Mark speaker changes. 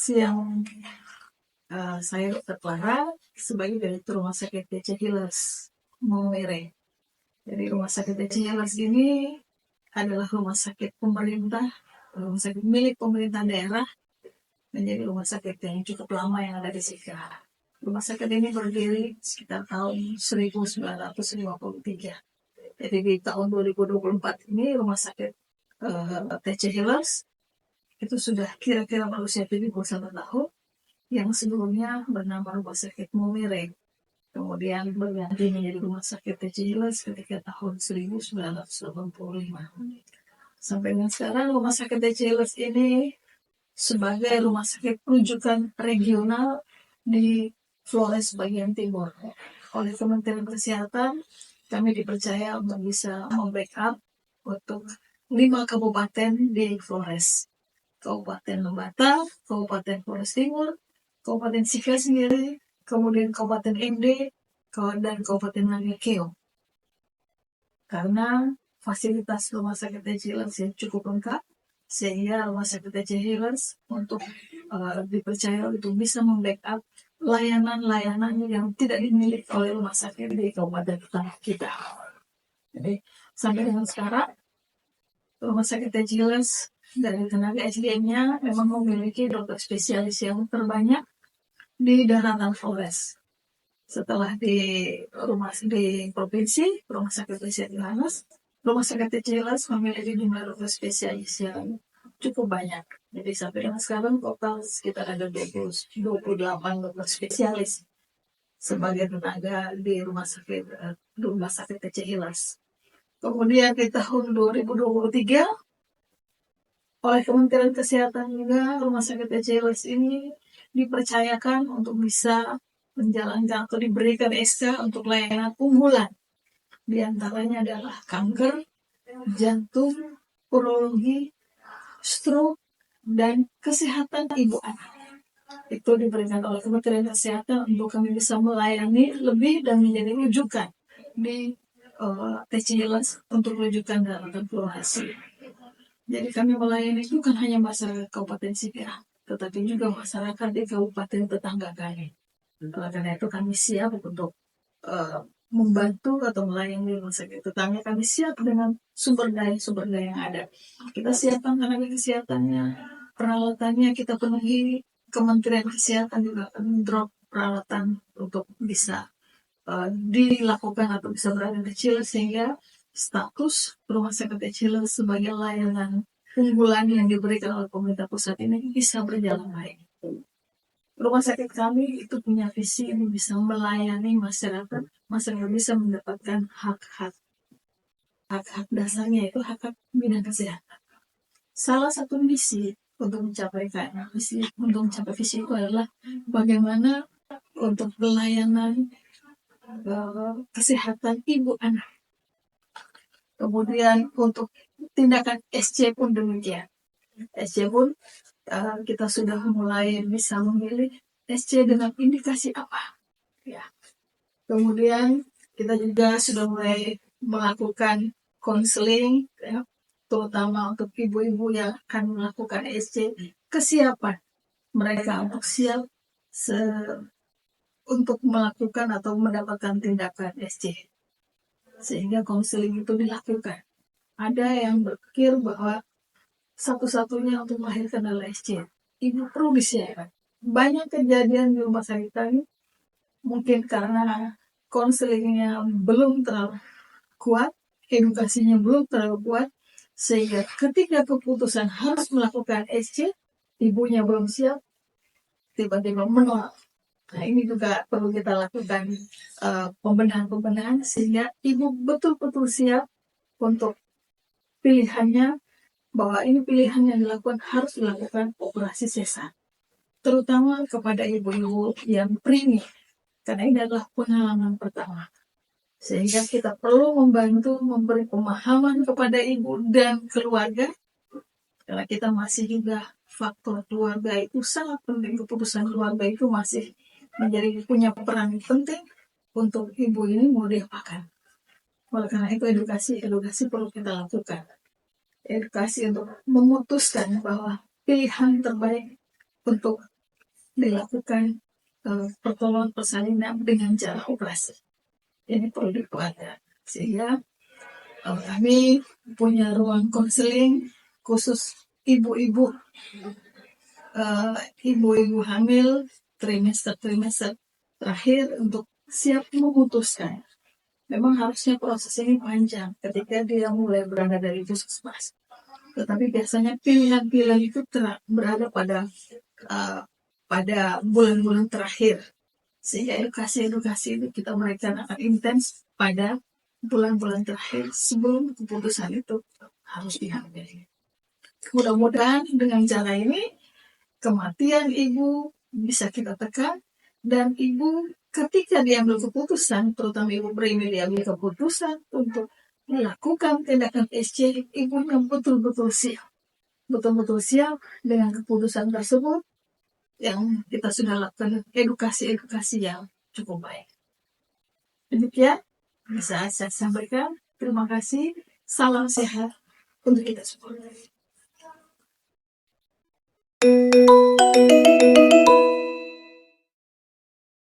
Speaker 1: Siang, saya Dr. Clara sebagai Direktur Rumah Sakit DC Healers Maumere. Jadi Rumah Sakit DC Healers ini adalah rumah sakit pemerintah, rumah sakit milik pemerintah daerah, menjadi rumah sakit yang cukup lama yang ada di Sika. Rumah sakit ini berdiri sekitar tahun 1953. Jadi di tahun 2024 ini rumah sakit DC Healers itu sudah kira-kira berusia 71 tahun, yang sebelumnya bernama Rumah Sakit Maumere. Kemudian berganti menjadi Rumah Sakit DC Healers ketika tahun 1985. Sampai dengan sekarang Rumah Sakit DC Healers ini sebagai rumah sakit rujukan regional di Flores bagian timur. Oleh Kementerian Kesehatan, kami dipercaya untuk bisa membackup untuk 5 kabupaten di Flores. Kabupaten Lembata, Kabupaten Flores Timur, Kabupaten Sika sendiri, kemudian Kabupaten MD, dan Kabupaten Nangekeo. Karena fasilitas Rumah Sakit DC Healers yang cukup lengkap, sehingga Rumah Sakit DC Healers untuk dipercaya untuk bisa membackup layanan-layanan yang tidak dimiliki oleh rumah sakit di kabupaten tetangga kita. Jadi sampai dengan sekarang Rumah Sakit DC Healers dari tenaga SDM-nya memang memiliki dokter spesialis yang terbanyak di daratan Flores. Setelah di provinsi, Rumah Sakit DC Healers, Rumah Sakit DC Healers memiliki jumlah dokter spesialis yang cukup banyak. Jadi sampai dengan sekarang total sekitar ada 28 dokter spesialis sebagai tenaga di Rumah Sakit DC Healers. Kemudian di tahun 2023 oleh Kementerian Kesehatan juga Rumah Sakit DC Healers ini dipercayakan untuk bisa menjalankan atau diberikan SK untuk layanan unggulan. Di antaranya adalah kanker, jantung, urologi, stroke, dan kesehatan ibu anak. Itu diberikan oleh Kementerian Kesehatan untuk kami bisa melayani lebih dan menjadi rujukan di DC Healers untuk rujukan daratan Flores. Jadi kami melayani bukan hanya masyarakat Kabupaten Sika, tetapi juga masyarakat di kabupaten tetangga kami. Oleh karena itu kami siap untuk membantu atau melayani rumah sakit tetangga. Kami siap dengan sumber daya yang ada. Kita siapkan tenaga kesehatannya, peralatannya kita penuhi. Kementerian Kesehatan juga akan drop peralatan untuk bisa dilakukan atau bisa berada di Chile, sehingga status Rumah Sakit Chile sebagai layanan unggulan yang diberikan oleh pemerintah pusat ini bisa berjalan baik. Rumah sakit kami itu punya visi ini bisa melayani masyarakat bisa mendapatkan hak-hak dasarnya, itu hak bidang kesehatan. Salah satu misi untuk mencapai visi itu adalah bagaimana untuk pelayanan kesehatan ibu anak. Kemudian untuk tindakan SC pun demikian. SC pun kita sudah mulai bisa memilih SC dengan indikasi apa. Ya. Kemudian kita juga sudah mulai melakukan konseling, ya, terutama untuk ibu-ibu yang akan melakukan SC, kesiapan mereka untuk siap untuk melakukan atau mendapatkan tindakan SC. Sehingga konseling itu dilakukan. Ada yang berpikir bahwa satu-satunya untuk melahirkan adalah SC. Ibu perlu disiapkan. Banyak kejadian di rumah sakit kami, mungkin karena konselingnya belum terlalu kuat, edukasinya belum terlalu kuat, sehingga ketika keputusan harus melakukan SC, ibunya belum siap, tiba-tiba menolak. Nah, ini juga perlu kita lakukan pembenahan sehingga ibu betul-betul siap untuk pilihannya, bahwa ini pilihan yang harus dilakukan operasi sesar. Terutama kepada ibu-ibu yang preemie, karena ini adalah pengalaman pertama. Sehingga kita perlu membantu memberi pemahaman kepada ibu dan keluarga, karena kita masih juga faktor keluarga itu sangat penting. Keputusan keluarga itu masih punya peran penting untuk ibu ini mau diapakan. Oleh karena itu edukasi perlu kita lakukan. Edukasi untuk memutuskan bahwa pilihan terbaik untuk dilakukan pertolongan persalinan dengan cara operasi. Ini perlu dipelajari. Sehingga kami punya ruang konseling khusus ibu-ibu hamil trimester terakhir untuk siap memutuskan. Memang harusnya proses ini panjang ketika dia mulai berada dari puskesmas. Tetapi biasanya pilihan-pilihan itu berada pada bulan-bulan terakhir. Sehingga edukasi itu kita berikan akan intens pada bulan-bulan terakhir sebelum keputusan itu harus diambil. Mudah-mudahan dengan cara ini kematian ibu bisa kita tekan, dan ibu ketika diambil keputusan, terutama ibu premi diambil keputusan untuk melakukan tindakan SC, ibunya betul-betul siap dengan keputusan tersebut yang kita sudah lakukan edukasi yang cukup baik. Demikian bisa saya sampaikan. Terima kasih. Salam sehat untuk kita semua.